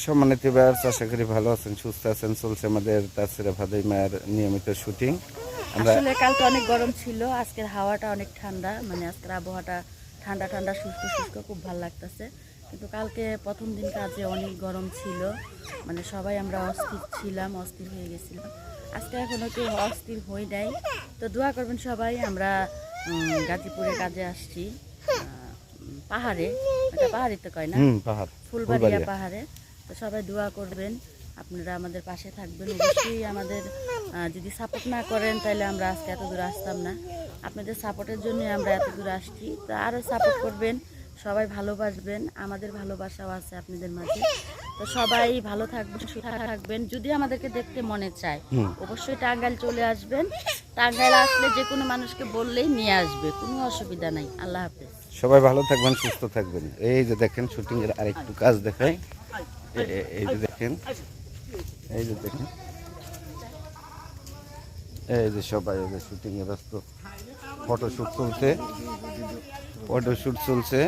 সম্মানিত ভিউয়ার্স, আশা করি ভালো আছেন, সুস্থ আছেন। চলছে আমাদের তাসিরা ফাতেমার নিয়মিত শুটিং। আমরা আসলে কালকে অনেক গরম ছিল, আজকের হাওয়াটা অনেক ঠান্ডা, মানে আজকের আবহাওয়াটা ঠান্ডা ঠান্ডা শুষ্ক শুষ্ক, খুব ভালো লাগতেছে। কিন্তু কালকে প্রথম দিন কাজে অনেক গরম ছিল, মানে সবাই আমরা অস্থির ছিলাম, অস্থির হয়ে গেছিলাম। আজকে এখনও কেউ অস্থির হই নাই, তো দোয়া করবেন সবাই। আমরা গাজীপুরে কাজে আসছি, পাহাড়ে, এটা পাহাড়ি তো কয় না, পাহাড় ফুলবাড়িয়া পাহাড়ে। তো সবাই দোয়া করবেন, আপনারা আমাদের পাশে থাকবেন অবশ্যই। আমাদের যদি সাপোর্ট না করেন তাহলে আমরা আজকে এত দূর আসতাম না। আপনাদের সাপোর্টের জন্য আমরা এত দূর আসছি, তো আরও সাপোর্ট করবেন, সবাই ভালোবাসবেন, আমাদের ভালোবাসাও আছে আপনাদের মাঝে। তো সবাই ভালো থাকবেন, সুস্থ থাকবেন। যদি আমাদেরকে দেখতে মনে চায় অবশ্যই টাঙ্গাইল চলে আসবেন। টাঙ্গাইল আসলে যে কোনো মানুষকে বললেই নিয়ে আসবে, কোনো অসুবিধা নাই। আল্লাহ হাফেজ। সবাই ভালো থাকবেন, সুস্থ থাকবেন। এই যে দেখেন শুটিং এর আরেকটু কাজ দেখাই। এই যে দেখেন, এই যে দেখেন, এই যে সবাই শুটিং এ ব্যস্ত। ফটোশুট চলছে, ফটোশুট চলছে।